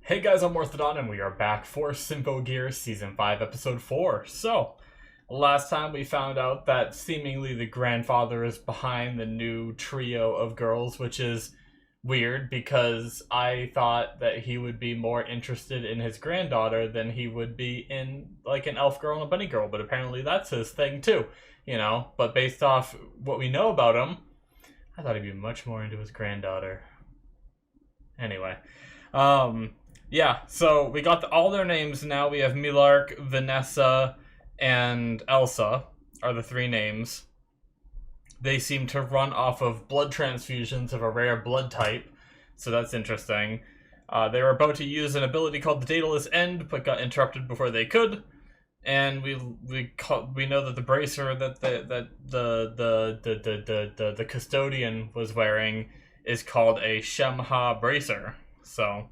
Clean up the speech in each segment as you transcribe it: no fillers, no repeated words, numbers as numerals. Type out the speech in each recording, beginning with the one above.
Hey guys, I'm Morthadon, and we are back for Symphogear Season 5, Episode 4. So, last time we found out that seemingly the grandfather is behind the new trio of girls, which is weird because I thought that he would be more interested in his granddaughter than he would be in, like, an elf girl and a bunny girl, but apparently that's his thing too, you know? But based off what we know about him, I thought he'd be much more into his granddaughter. Anyway, yeah, so we got all their names now. We have Milark, Vanessa, and Elsa are the three names. They seem to run off of blood transfusions of a rare blood type, so that's interesting. They were about to use an ability called the Daedalus End, but got interrupted before they could. And we know that the bracer that the custodian was wearing is called a Shemha bracer. So,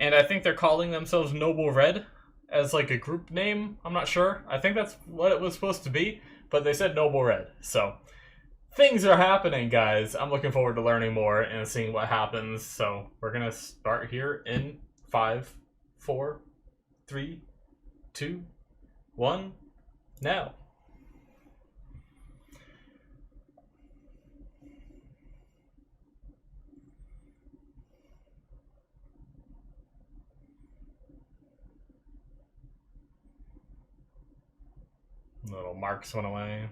and I think they're calling themselves Noble Red as like a group name. I'm not sure. I think that's what it was supposed to be, but they said Noble Red. So things are happening, guys. I'm looking forward to learning more and seeing what happens. So we're gonna start here in 5, 4, 3, 2, 1, now. Little marks went away.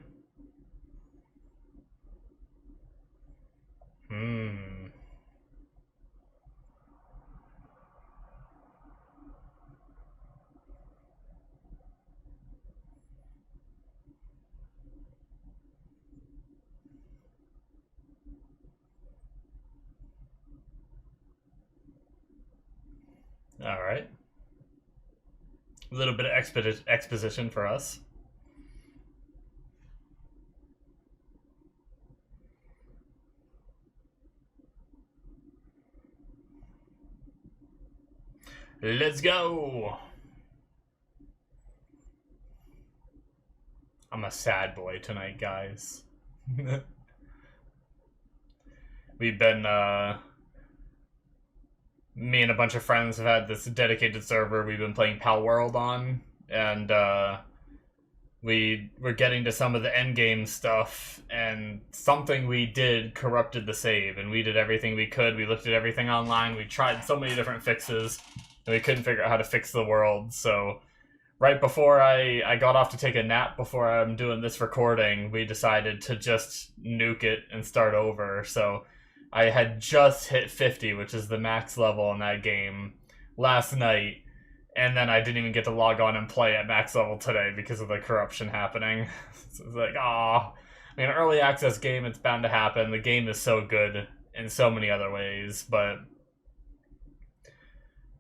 Alright. A little bit of exposition for us. Let's go! I'm a sad boy tonight, guys. We've been, me and a bunch of friends have had this dedicated server we've been playing Pal World on, and, we were getting to some of the endgame stuff, and something we did corrupted the save, and we did everything we could. We looked at everything online, we tried so many different fixes, and we couldn't figure out how to fix the world, so right before I got off to take a nap before I'm doing this recording, we decided to just nuke it and start over. So I had just hit 50, which is the max level in that game, last night, and then I didn't even get to log on and play at max level today because of the corruption happening. So it's like, ah, I mean, an early access game, it's bound to happen. The game is so good in so many other ways, but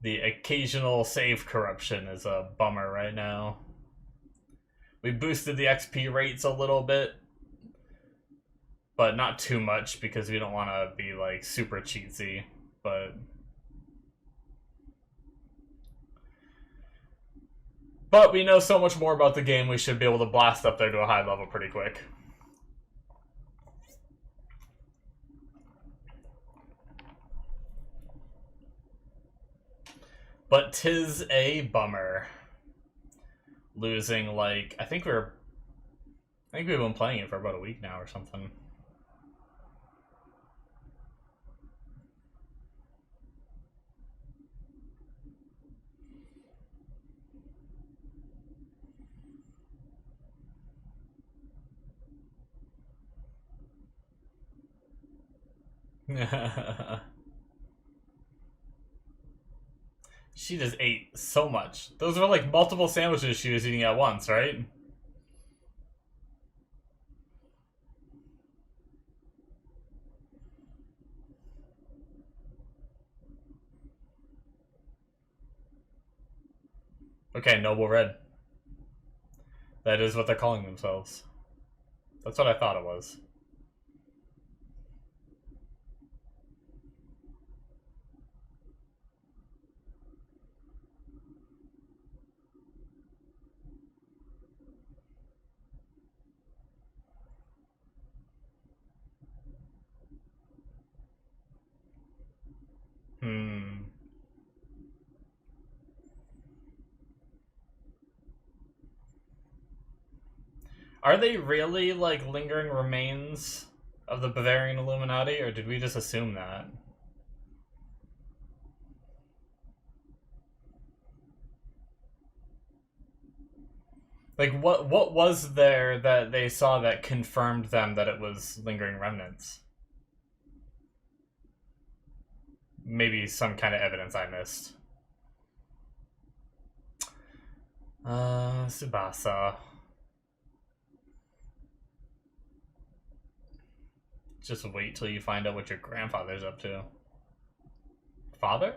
the occasional save corruption is a bummer right now. We boosted the XP rates a little bit, but not too much because we don't want to be like super cheatsy, but we know so much more about the game, we should be able to blast up there to a high level pretty quick. But 'tis a bummer. Losing, like, I think we've been playing it for about a week now or something. She just ate so much. Those were like multiple sandwiches she was eating at once, right? Okay, Noble Red. That is what they're calling themselves. That's what I thought it was. Are they really, like, lingering remains of the Bavarian Illuminati, or did we just assume that? Like, what was there that they saw that confirmed them that it was lingering remnants? Maybe some kind of evidence I missed. Tsubasa. Just wait till you find out what your grandfather's up to. Father?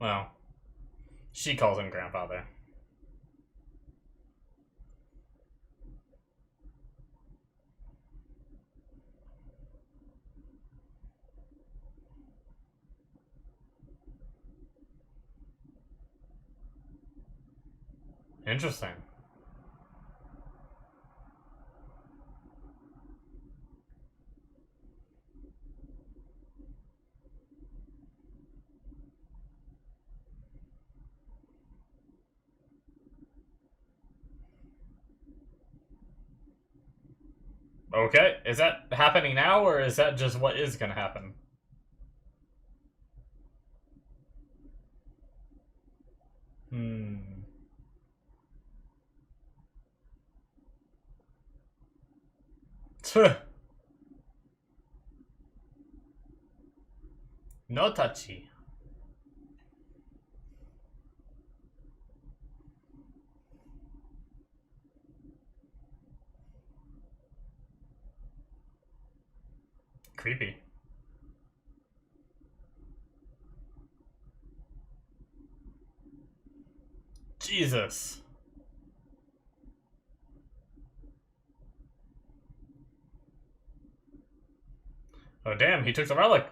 Well, she calls him grandfather. Interesting. Okay, is that happening now, or is that just what is gonna happen? No touchy. Creepy. Jesus. Oh damn, he took the relic.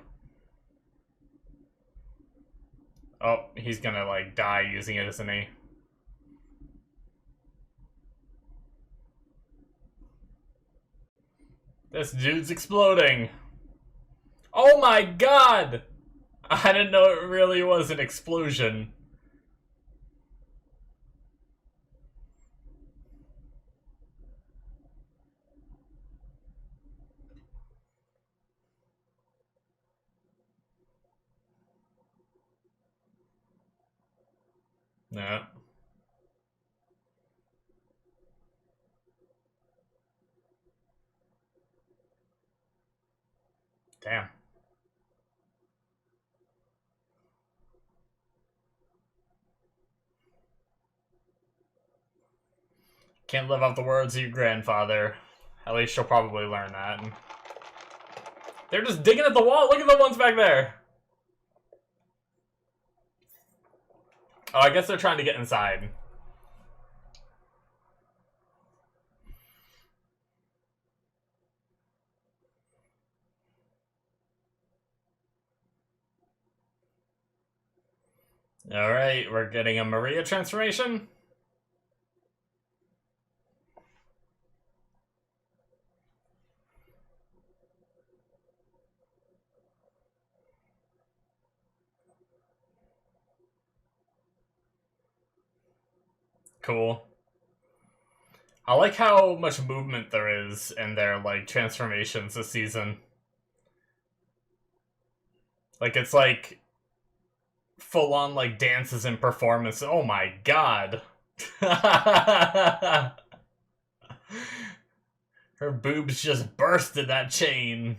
Oh, he's gonna, like, die using it, isn't he? This dude's exploding. Oh my god! I didn't know it really was an explosion. No. Damn. Can't live out the words of your grandfather. At least she'll probably learn that. They're just digging at the wall. Look at the ones back there. Oh, I guess they're trying to get inside. Alright, we're getting a Maria transformation. Cool. I like how much movement there is in their, like, transformations this season. Like, it's like full-on, like, dances and performance. Oh my god. Her boobs just bursted that chain.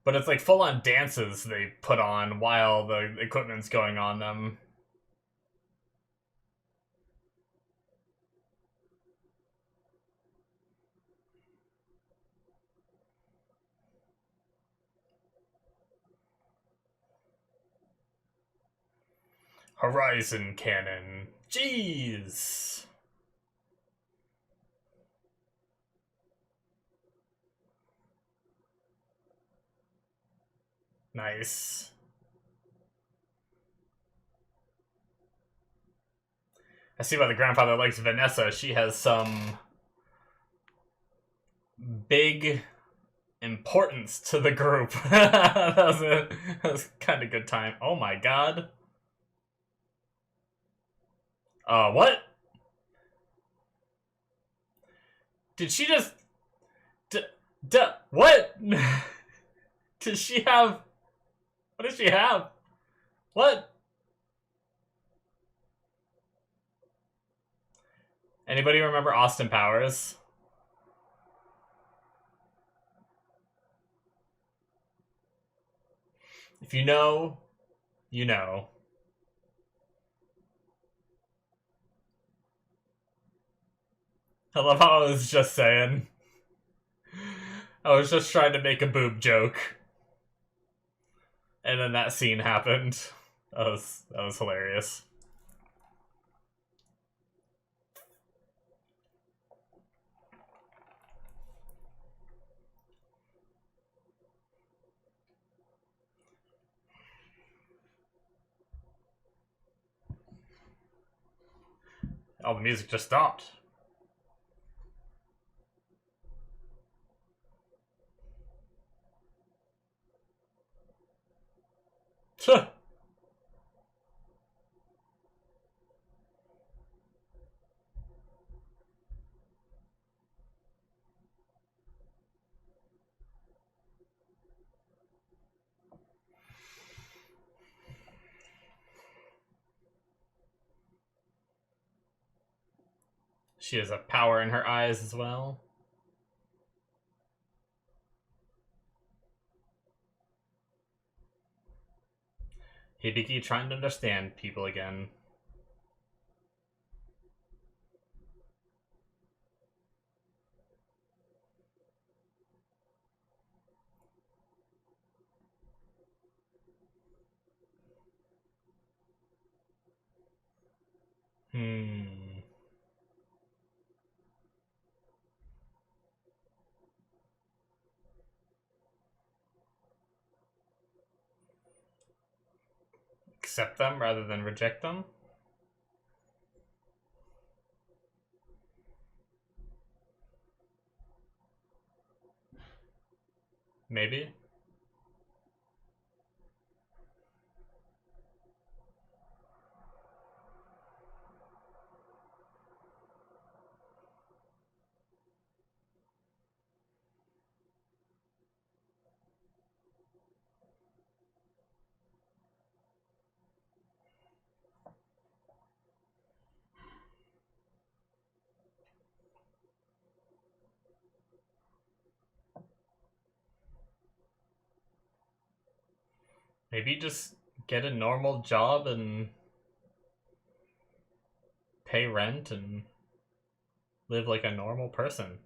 But it's like full-on dances they put on while the equipment's going on them. Horizon Cannon. Jeez. Nice. I see why the grandfather likes Vanessa. She has some big importance to the group. that was kind of good time. Oh my god. What? Did she just... what? Does she have... What does she have? What? Anybody remember Austin Powers? If you know, you know. I love how I was just saying. I was just trying to make a boob joke. And then that scene happened. That was hilarious. Oh, the music just stopped. Tuh. She has a power in her eyes as well. Hibiki trying to understand people again. Accept them rather than reject them? Maybe? Maybe just get a normal job and pay rent and live like a normal person.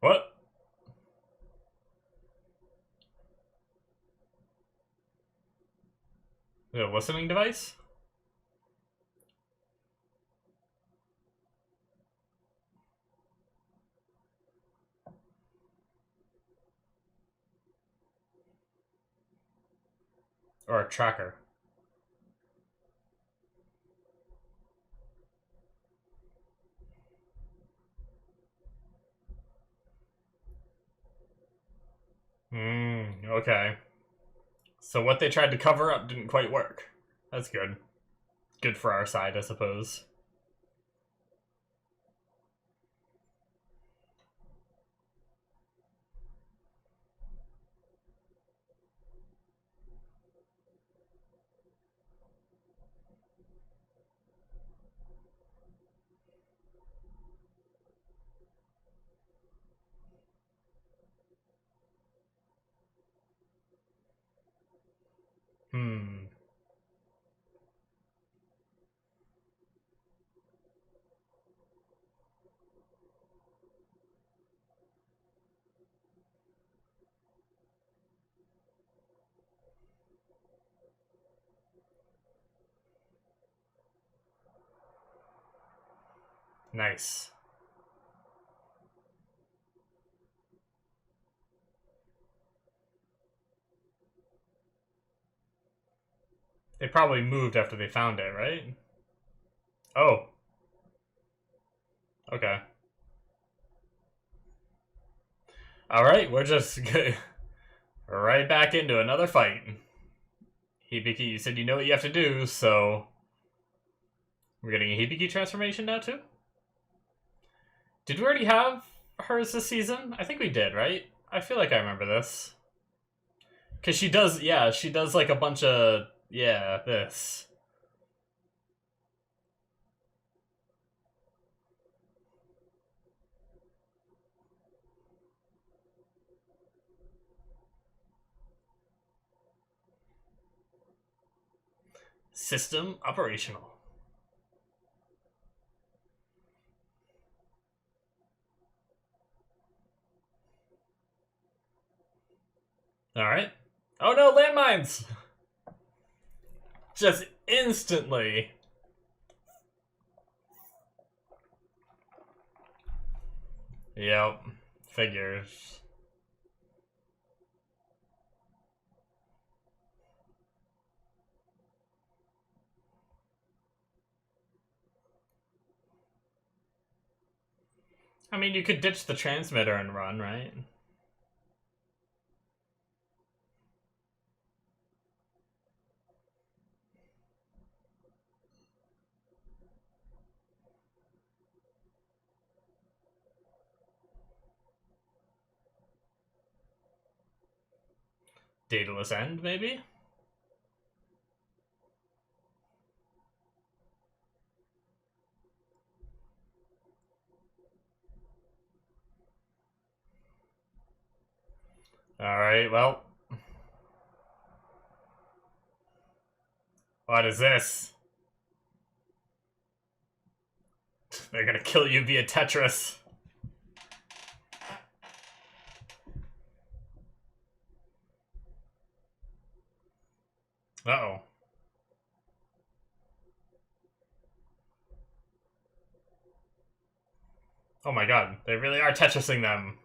What? Is it a listening device? Or a tracker? Okay. So what they tried to cover up didn't quite work. That's good. Good for our side, I suppose. Nice. They probably moved after they found it, right? Oh. Okay. Alright, we're just right back into another fight. Hibiki, you said you know what you have to do, so... We're getting a Hibiki transformation now, too? Did we already have hers this season? I think we did, right? I feel like I remember this. Because she does, yeah, she does like a bunch of, yeah, this. System operational. Alright. Oh no, landmines! Just instantly. Yep. Figures. I mean, you could ditch the transmitter and run, right? Dataless end, maybe? Alright, well. What is this? They're gonna kill you via Tetris. Uh-oh. Oh my god, they really are Tetrising them.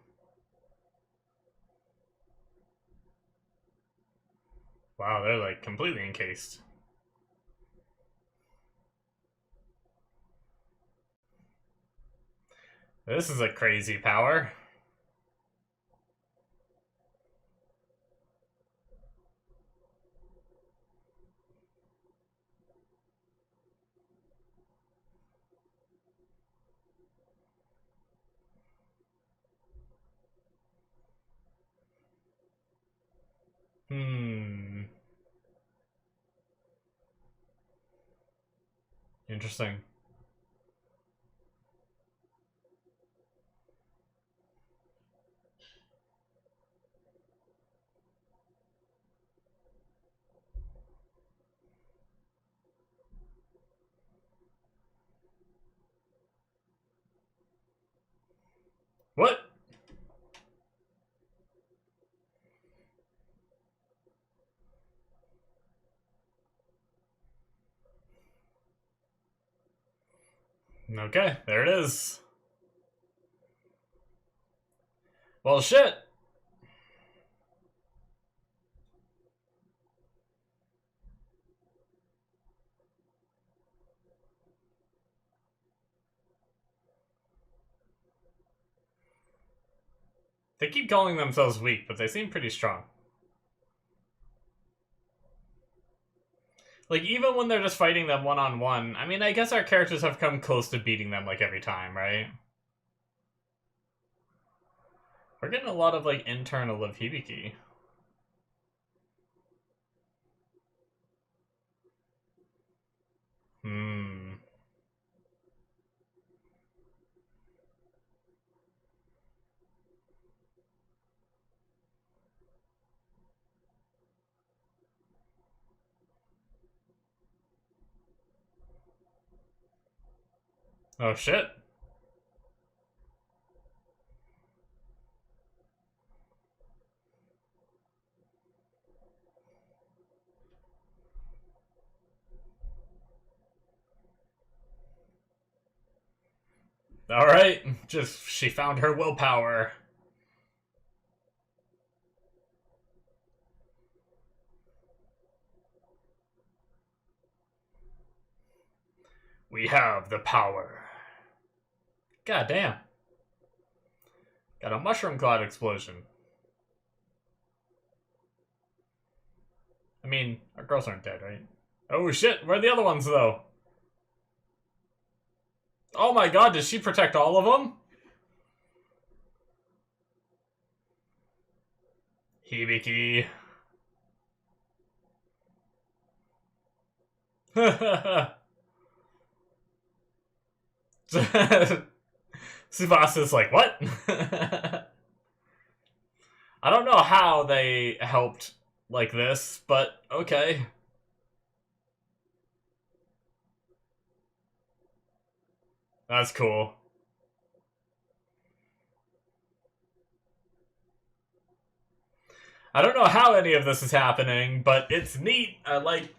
Wow, they're like completely encased. This is a crazy power. Interesting. What? Okay, there it is. Well, shit. They keep calling themselves weak, but they seem pretty strong. Like, even when they're just fighting them one-on-one, I mean, I guess our characters have come close to beating them, like, every time, right? We're getting a lot of, like, internal of Hibiki. Oh, shit. Alright, just, she found her willpower. We have the power. God damn. Got a mushroom cloud explosion. I mean, our girls aren't dead, right? Oh shit, where are the other ones, though? Oh my god, does she protect all of them? Hibiki. Tsubasa's like, what? I don't know how they helped like this, but okay. That's cool. I don't know how any of this is happening, but it's neat. I like...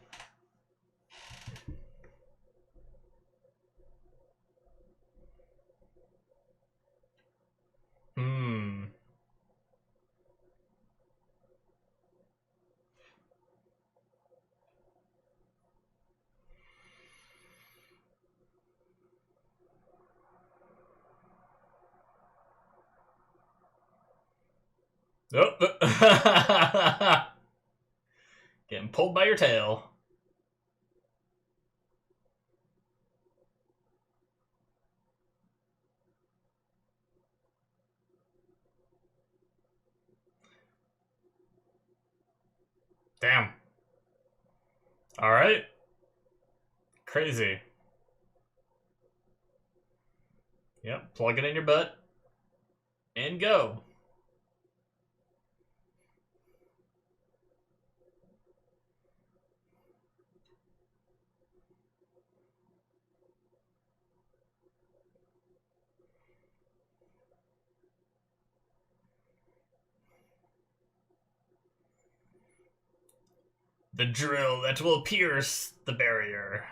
Oh. Getting pulled by your tail. Damn. Alright. Crazy. Yep, plug it in your butt. And go. The drill that will pierce the barrier.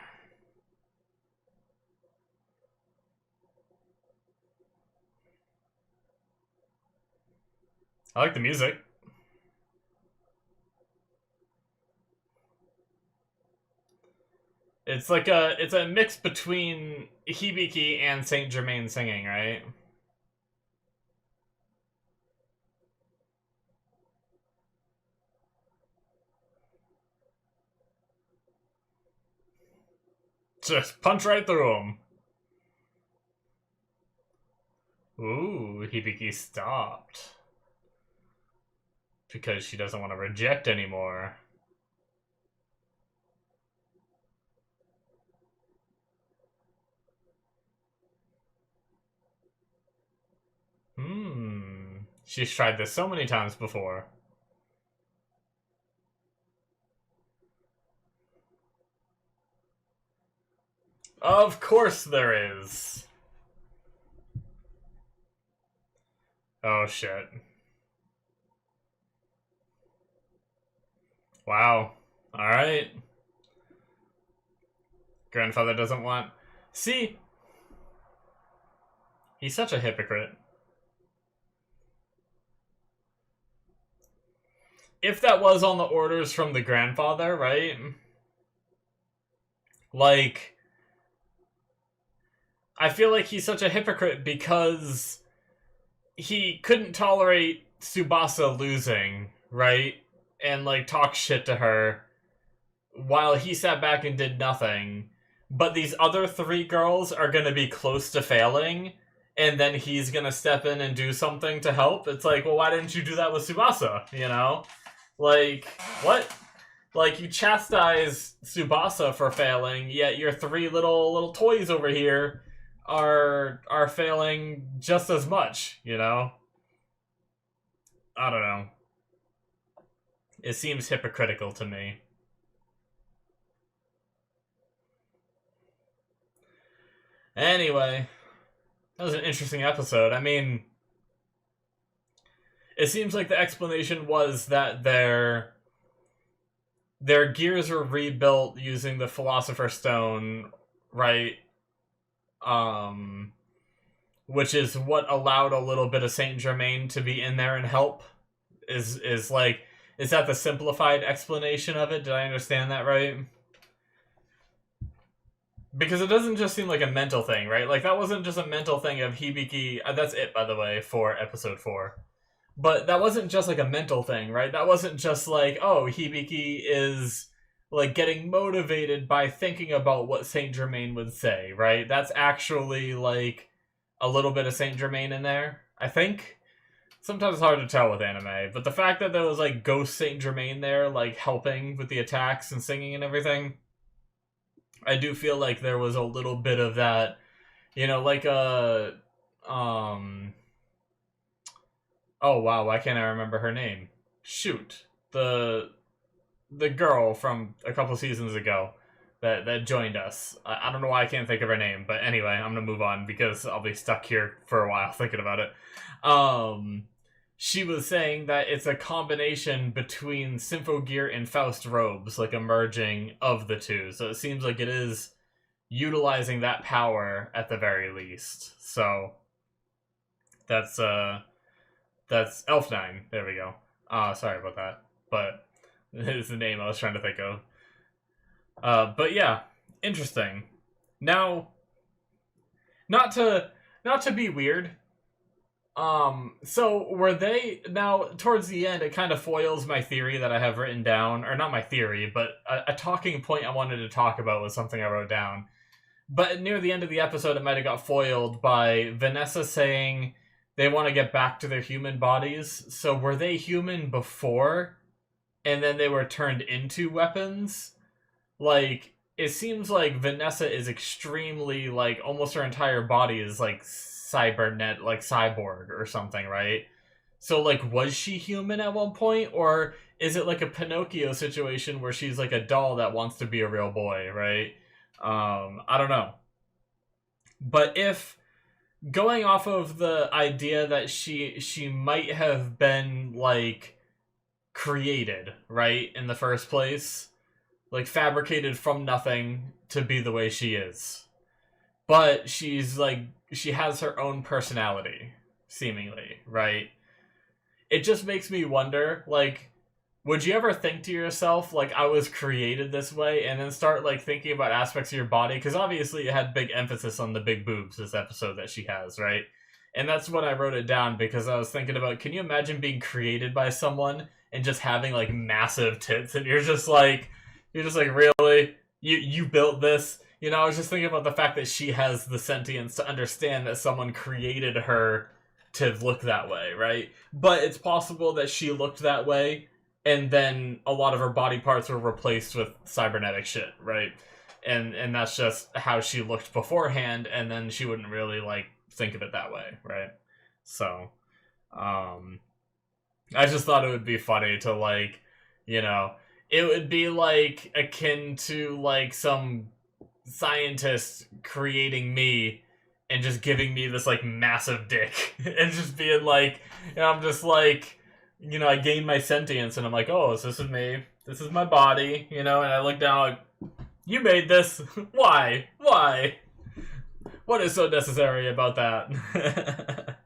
I like the music. It's like it's a mix between Hibiki and Saint Germain singing, right? Just punch right through him. Ooh, Hibiki stopped. Because she doesn't want to reject anymore. She's tried this so many times before. Of course there is. Oh shit. Wow. Alright. Grandfather doesn't want... See? He's such a hypocrite. If that was on the orders from the grandfather, right? Like... I feel like he's such a hypocrite because he couldn't tolerate Tsubasa losing, right? And, like, talk shit to her while he sat back and did nothing. But these other three girls are gonna be close to failing, and then he's gonna step in and do something to help. It's like, well, why didn't you do that with Tsubasa, you know? Like, what? Like, you chastise Tsubasa for failing, yet your three little toys over here are failing just as much, you know? I don't know. It seems hypocritical to me. Anyway, that was an interesting episode. I mean, it seems like the explanation was that their gears were rebuilt using the Philosopher's Stone, right? Which is what allowed a little bit of Saint Germain to be in there and help. Is that the simplified explanation of it? Did I understand that right? Because it doesn't just seem like a mental thing, right? Like, that wasn't just a mental thing of Hibiki. That's it, by the way, for episode 4. But that wasn't just like a mental thing, right? That wasn't just like, oh, Hibiki is like getting motivated by thinking about what Saint Germain would say, right? That's actually like a little bit of Saint Germain in there, I think. Sometimes it's hard to tell with anime, but the fact that there was like Ghost Saint Germain there, like helping with the attacks and singing and everything, I do feel like there was a little bit of that, you know, like oh wow, why can't I remember her name? Shoot. The girl from a couple seasons ago that joined us. I don't know why I can't think of her name, but anyway, I'm gonna move on because I'll be stuck here for a while thinking about it. She was saying that it's a combination between Symphogear and Faust robes, like a merging of the two. So it seems like it is utilizing that power at the very least. So that's Elf9. There we go. Sorry about that, but is the name I was trying to think of. But yeah, interesting. Now, not to be weird. So were they now towards the end? It kind of foils my theory that I have written down, or not my theory, but a talking point I wanted to talk about was something I wrote down. But near the end of the episode, it might have got foiled by Vanessa saying they want to get back to their human bodies. So were they human before, and then they were turned into weapons? Like, it seems like Vanessa is extremely, like, almost her entire body is, like, cybernet, like, cyborg or something, right? So, like, was she human at one point? Or is it like a Pinocchio situation where she's, like, a doll that wants to be a real boy, right? I don't know. But if going off of the idea that she might have been, like, created, right, in the first place, like fabricated from nothing to be the way she is, but she's like, she has her own personality, seemingly, right? It just makes me wonder, like, would you ever think to yourself, like, I was created this way, and then start, like, thinking about aspects of your body? Because obviously it had big emphasis on the big boobs this episode that she has, right? And that's when I wrote it down, because I was thinking about, can you imagine being created by someone and just having, like, massive tits, and you're just like, really? You built this? You know, I was just thinking about the fact that she has the sentience to understand that someone created her to look that way, right? But it's possible that she looked that way, and then a lot of her body parts were replaced with cybernetic shit, right? And that's just how she looked beforehand, and then she wouldn't really, like, think of it that way, right? So, I just thought it would be funny to, like, you know, it would be, like, akin to, like, some scientist creating me and just giving me this, like, massive dick. And just being like, and I'm just like, you know, I gain my sentience, and I'm like, oh, so this is me. This is my body, you know, and I look down like, you made this. Why? Why? What is so necessary about that?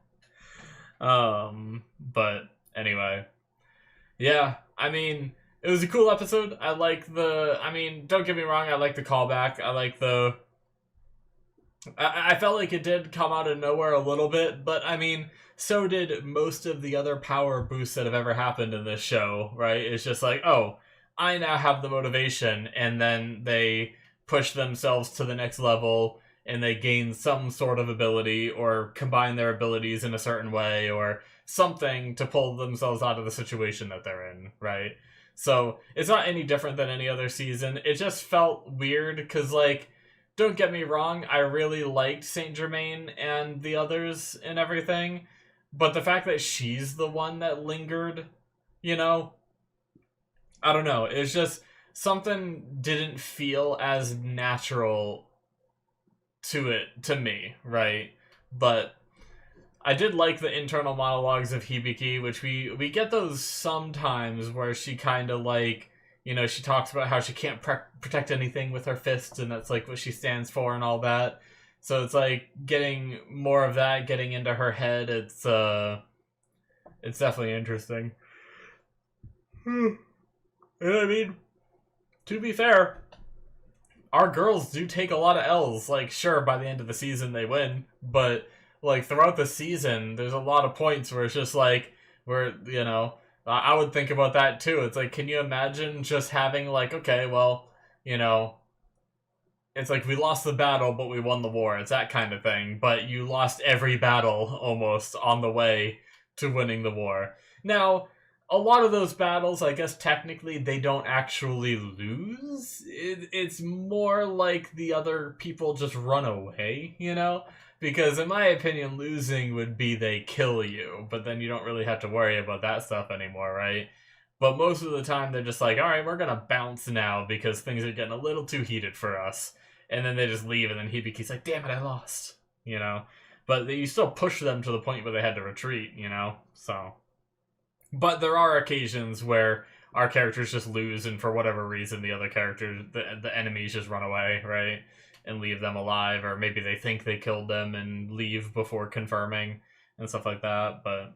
But anyway. Yeah, I mean, it was a cool episode. I like I mean, don't get me wrong, I like the callback. I like I felt like it did come out of nowhere a little bit, but I mean, so did most of the other power boosts that have ever happened in this show, right? It's just like, oh, I now have the motivation, and then they push themselves to the next level, and they gain some sort of ability, or combine their abilities in a certain way, or something to pull themselves out of the situation that they're in, right? So, it's not any different than any other season. It just felt weird, because, like, don't get me wrong, I really liked Saint Germain and the others and everything, but the fact that she's the one that lingered, you know, I don't know, it's just something didn't feel as natural to me, right? But I did like the internal monologues of Hibiki, which we get those sometimes where she kind of, like, you know, she talks about how she can't protect anything with her fists, and that's, like, what she stands for and all that. So it's, like, getting more of that, getting into her head. It's definitely interesting. And I mean, to be fair, our girls do take a lot of L's. Like, sure, by the end of the season they win, but like throughout the season, there's a lot of points where it's just like, where, you know, I would think about that too. It's like, can you imagine just having like, okay, well, you know, it's like we lost the battle, but we won the war. It's that kind of thing. But you lost every battle almost on the way to winning the war. Now, a lot of those battles, I guess technically they don't actually lose. It's more like the other people just run away, you know? Because in my opinion, losing would be they kill you, but then you don't really have to worry about that stuff anymore, right? But most of the time they're just like, alright, we're gonna bounce now because things are getting a little too heated for us. And then they just leave, and then Hibiki's like, damn it, I lost, you know? But you still push them to the point where they had to retreat, you know? So... But there are occasions where our characters just lose, and for whatever reason, the other characters, the enemies just run away, right? And leave them alive, or maybe they think they killed them and leave before confirming, and stuff like that, But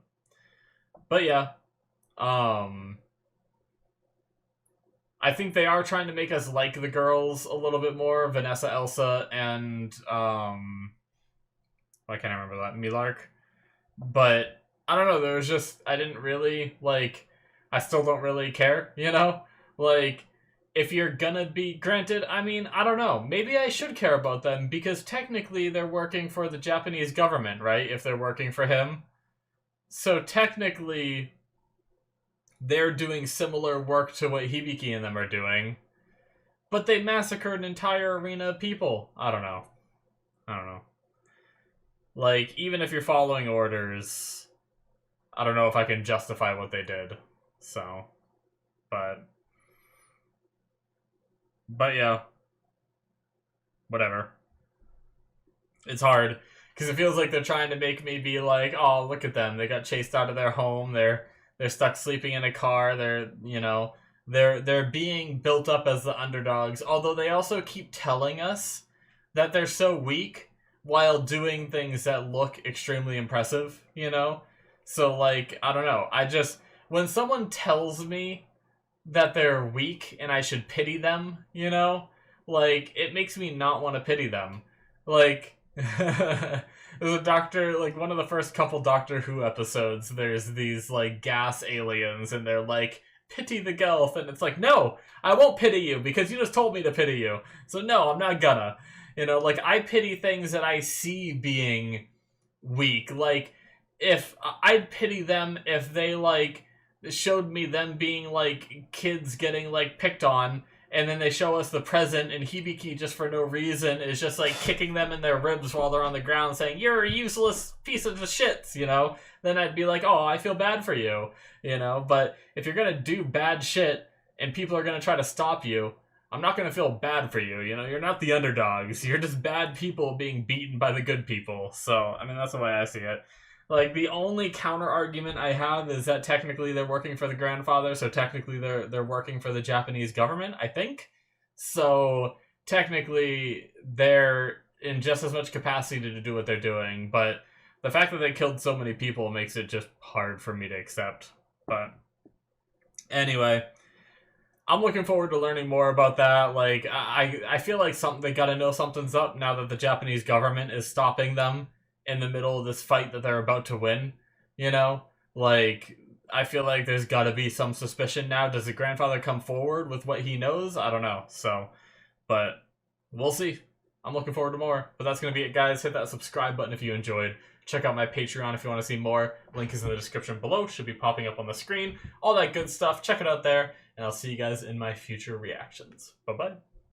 yeah. I think they are trying to make us like the girls a little bit more, Vanessa, Elsa, and, why can't I remember that? Milark. But... I don't know, there was just, I didn't really, like, I still don't really care, you know? Like, if you're gonna be, granted, I mean, I don't know, maybe I should care about them, because technically they're working for the Japanese government, right? If they're working for him. So technically, they're doing similar work to what Hibiki and them are doing, but they massacred an entire arena of people. I don't know. Like, even if you're following orders... I don't know if I can justify what they did, so, but yeah, whatever. It's hard, because it feels like they're trying to make me be like, oh, look at them, they got chased out of their home, they're stuck sleeping in a car, they're, you know, they're being built up as the underdogs, although they also keep telling us that they're so weak, while doing things that look extremely impressive, you know? So, like, I don't know. When someone tells me that they're weak and I should pity them, you know? Like, it makes me not want to pity them. Like, there's a doctor, like, one of the first couple Doctor Who episodes, there's these, like, gas aliens, and they're like, pity the Gelth, and it's like, no, I won't pity you, because you just told me to pity you. So, no, I'm not gonna. You know, like, I pity things that I see being weak. Like, if I'd pity them if they, like, showed me them being, like, kids getting, like, picked on, and then they show us the present, and Hibiki, just for no reason, is just, like, kicking them in their ribs while they're on the ground, saying, you're a useless piece of shit, you know? Then I'd be like, oh, I feel bad for you, you know? But if you're gonna do bad shit, and people are gonna try to stop you, I'm not gonna feel bad for you, you know? You're not the underdogs. You're just bad people being beaten by the good people. So, I mean, that's the way I see it. Like, the only counter-argument I have is that technically they're working for the grandfather, so technically they're working for the Japanese government, I think. So, technically, they're in just as much capacity to do what they're doing, but the fact that they killed so many people makes it just hard for me to accept. But, anyway, I'm looking forward to learning more about that. Like, I feel like they gotta know something's up now that the Japanese government is stopping them in the middle of this fight that they're about to win, you know? Like, I feel like there's gotta be some suspicion now. Does the grandfather come forward with what he knows? I don't know, so, but we'll see. I'm looking forward to more, but that's gonna be it, guys. Hit that subscribe button if you enjoyed. Check out my Patreon if you want to see more. Link is in the description below, should be popping up on the screen. All that good stuff, check it out there, and I'll see you guys in my future reactions. Bye-bye.